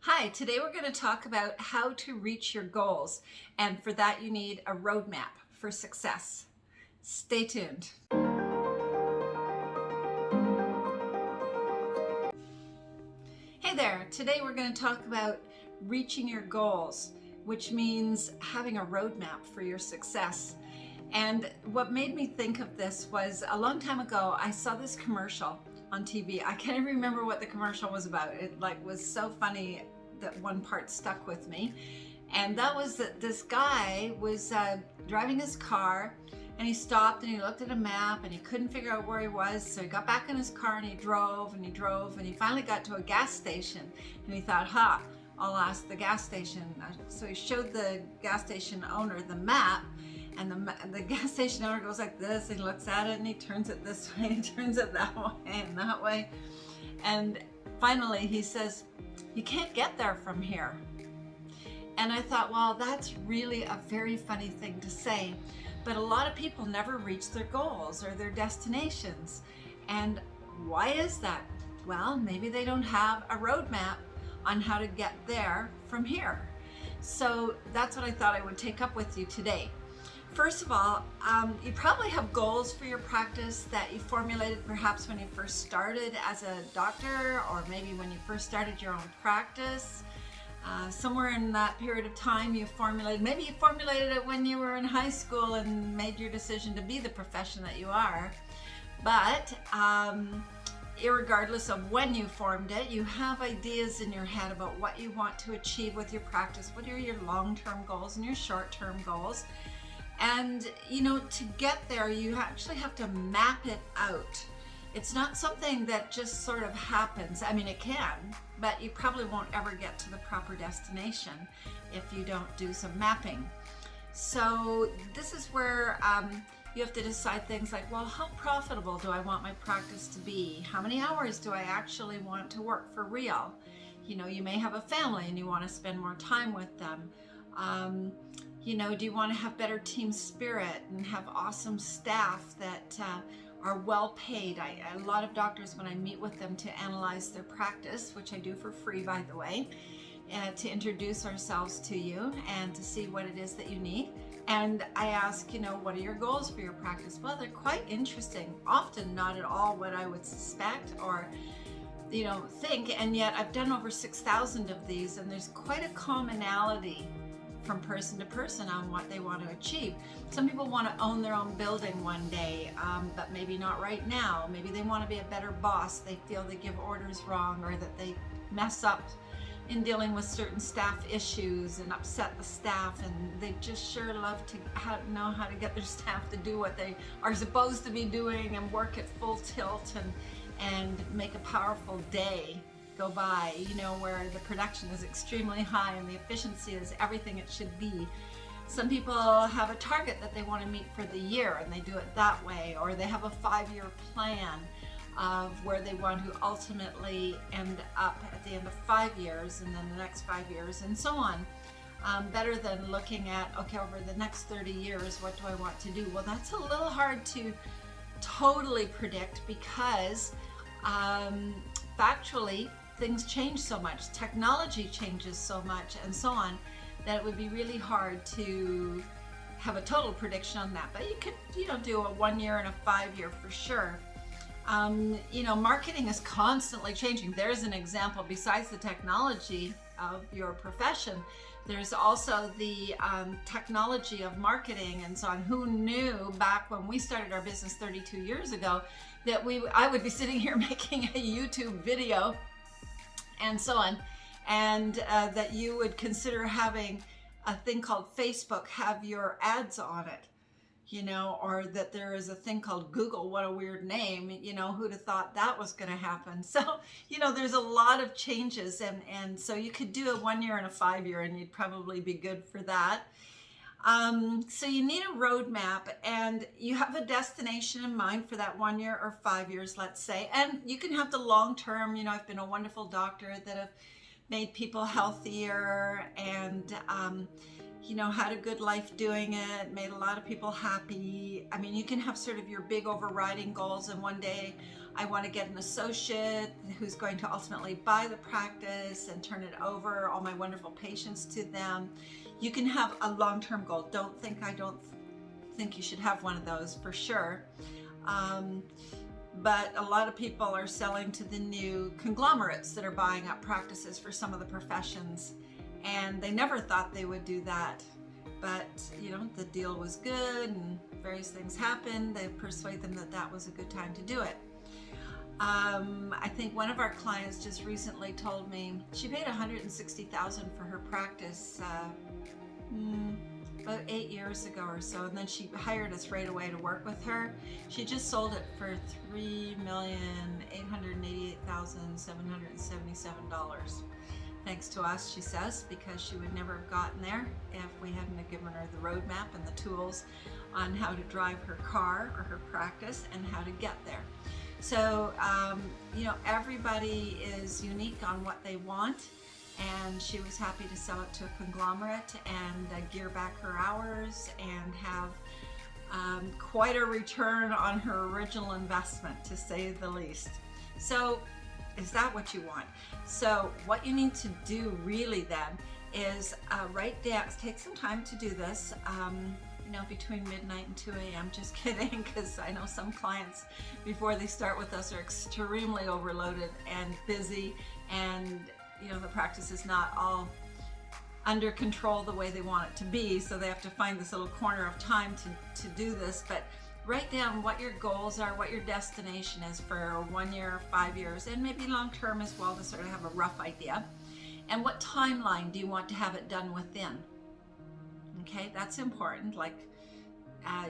Hi, today we're going to talk about how to reach your goals, and for that you need a roadmap for success. Stay tuned. Hey there, today we're going to talk about reaching your goals, which means having a roadmap for your success. And what made me think of this was a long time ago, I saw this commercial on TV. I can't even remember what the commercial was about. It was so funny that one part stuck with me. And that was that this guy was driving his car, and he stopped and he looked at a map and he couldn't figure out where he was. So he got back in his car and he drove and he drove and he finally got to a gas station, and he thought, I'll ask the gas station. So he showed the gas station owner the map, and the gas station owner goes like this, and he looks at it and he turns it this way and he turns it that way and that way. And finally he says, "You can't get there from here." And I thought, well, that's really a very funny thing to say, but a lot of people never reach their goals or their destinations. And why is that? Well, maybe they don't have a roadmap on how to get there from here. So that's what I thought I would take up with you today. First of all, you probably have goals for your practice that you formulated perhaps when you first started as a doctor, or maybe when you first started your own practice. Somewhere in that period of time maybe you formulated it when you were in high school and made your decision to be the profession that you are. But irregardless of when you formed it, you have ideas in your head about what you want to achieve with your practice. What are your long-term goals and your short-term goals? And to get there, you actually have to map it out. It's not something that just sort of happens. I mean, it can, but you probably won't ever get to the proper destination if you don't do some mapping. So this is where you have to decide things like, well, how profitable do I want my practice to be? How many hours do I actually want to work for real? You may have a family and you want to spend more time with them. Do you want to have better team spirit and have awesome staff that are well paid? A lot of doctors, when I meet with them to analyze their practice, which I do for free, by the way, to introduce ourselves to you and to see what it is that you need. And I ask, what are your goals for your practice? Well, they're quite interesting. Often not at all what I would suspect or think, and yet I've done over 6,000 of these, and there's quite a commonality from person to person on what they want to achieve. Some people want to own their own building one day, but maybe not right now. Maybe they want to be a better boss. They feel they give orders wrong, or that they mess up in dealing with certain staff issues and upset the staff, and they just sure love to know how to get their staff to do what they are supposed to be doing and work at full tilt and make a powerful day go by, where the production is extremely high and the efficiency is everything it should be. Some people have a target that they want to meet for the year, and they do it that way, or they have a 5-year plan of where they want to ultimately end up at the end of 5 years, and then the next 5 years, and so on. Better than looking at, okay, over the next 30 years, what do I want to do? Well, that's a little hard to totally predict because factually, things change so much, technology changes so much, and so on, that it would be really hard to have a total prediction on that. But you could, do a 1 year and a 5 year for sure. Marketing is constantly changing. There's an example. Besides the technology of your profession, there's also the technology of marketing and so on. Who knew back when we started our business 32 years ago that I would be sitting here making a YouTube video and so on, and that you would consider having a thing called Facebook have your ads on it, or that there is a thing called Google. What a weird name, who'd have thought that was going to happen? So, there's a lot of changes, and so you could do a 1 year and a 5 year, and you'd probably be good for that. So you need a roadmap, and you have a destination in mind for that 1 year or 5 years, let's say. And you can have the long term. I've been a wonderful doctor that have made people healthier and had a good life doing it, made a lot of people happy. I mean, you can have sort of your big overriding goals, and one day I want to get an associate who's going to ultimately buy the practice and turn it over, all my wonderful patients to them. You can have a long-term goal. I don't think you should have one of those for sure. But a lot of people are selling to the new conglomerates that are buying up practices for some of the professions, and they never thought they would do that. But the deal was good and various things happened. They persuade them that that was a good time to do it. I think one of our clients just recently told me she paid $160,000 for her practice about 8 years ago or so, and then she hired us right away to work with her. She just sold it for $3,888,777. Thanks to us, she says, because she would never have gotten there if we hadn't have given her the roadmap and the tools on how to drive her car or her practice and how to get there. So, everybody is unique on what they want, and she was happy to sell it to a conglomerate and gear back her hours and have quite a return on her original investment, to say the least. So, is that what you want? So what you need to do really then is write down, take some time to do this, between midnight and 2 a.m. Just kidding, because I know some clients before they start with us are extremely overloaded and busy, and the practice is not all under control the way they want it to be, so they have to find this little corner of time to do this. But write down what your goals are, what your destination is for 1 year, 5 years, and maybe long term as well, to sort of have a rough idea. And what timeline do you want to have it done within? Okay, that's important. Like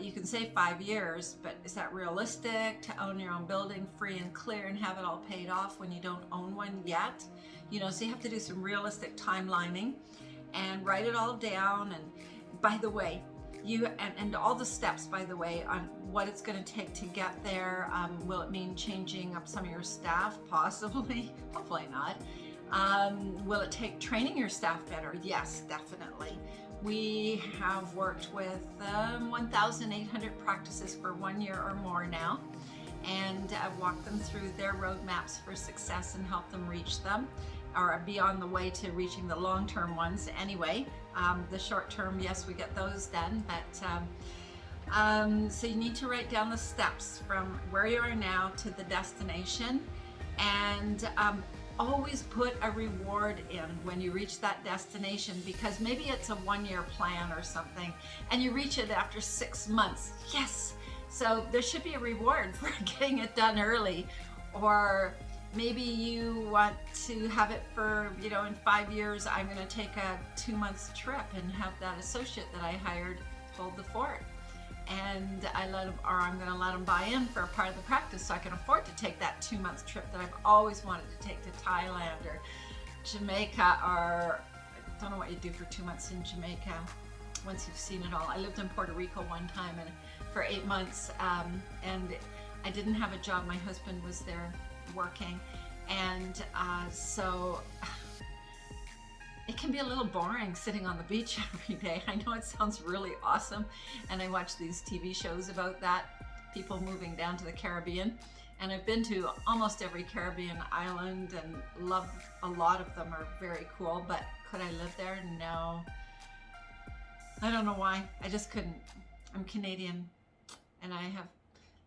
you can say 5 years, but is that realistic to own your own building free and clear and have it all paid off when you don't own one yet? So you have to do some realistic timelining and write it all down. And by the way, and all the steps, by the way, on what it's going to take to get there. Will it mean changing up some of your staff? Possibly. Hopefully not. Will it take training your staff better? Yes, definitely. We have worked with 1,800 practices for 1 year or more now, and I've walked them through their roadmaps for success and helped them reach them, or be on the way to reaching the long-term ones anyway. The short-term, yes, we get those done, but so you need to write down the steps from where you are now to the destination, and always put a reward in when you reach that destination, because maybe it's a 1 year plan or something and you reach it after 6 months. Yes, so there should be a reward for getting it done early. Or maybe you want to have it for, in 5 years, I'm going to take a 2 month trip and have that associate that I hired hold the fort. And I'm going to let them buy in for a part of the practice so I can afford to take that 2 month trip that I've always wanted to take to Thailand or Jamaica, or I don't know what you do for 2 months in Jamaica once you've seen it all. I lived in Puerto Rico one time for 8 months, and I didn't have a job. My husband was there working, and so it can be a little boring sitting on the beach every day. I know it sounds really awesome, and I watch these TV shows about that, people moving down to the Caribbean, and I've been to almost every Caribbean island and love a lot of them, are very cool. But could I live there? No. I don't know why. I just couldn't. I'm Canadian, and I have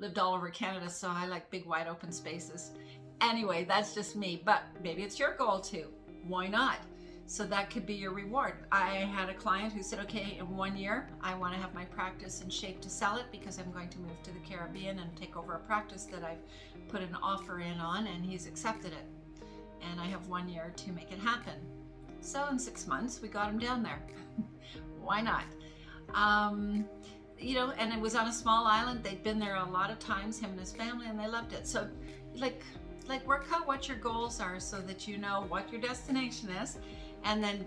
lived all over Canada, so I like big wide open spaces. Anyway, that's just me, but maybe it's your goal too. Why not? So that could be your reward. I had a client who said, okay, in 1 year, I want to have my practice in shape to sell it, because I'm going to move to the Caribbean and take over a practice that I've put an offer in on, and he's accepted it. And I have 1 year to make it happen. So in 6 months, we got him down there. Why not? And it was on a small island. They'd been there a lot of times, him and his family, and they loved it. So like work out what your goals are so that you know what your destination is, and then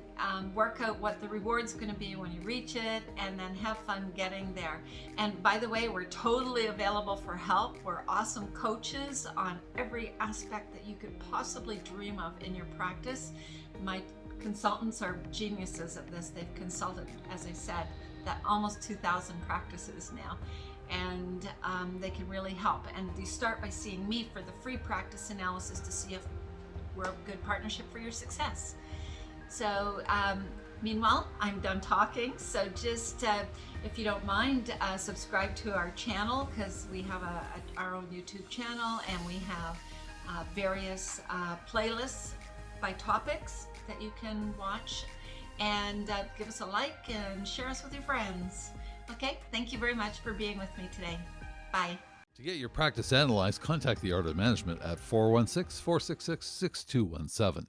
work out what the reward's going to be when you reach it, and then have fun getting there. And by the way, we're totally available for help. We're awesome coaches on every aspect that you could possibly dream of in your practice. My consultants are geniuses at this. They've consulted, as I said, that almost 2,000 practices now. and they can really help. And you start by seeing me for the free practice analysis to see if we're a good partnership for your success. So meanwhile, I'm done talking. So just if you don't mind, subscribe to our channel, because we have our own YouTube channel, and we have various playlists by topics that you can watch, and give us a like and share us with your friends. Okay, thank you very much for being with me today. Bye. To get your practice analyzed, contact the Art of Management at 416-466-6217.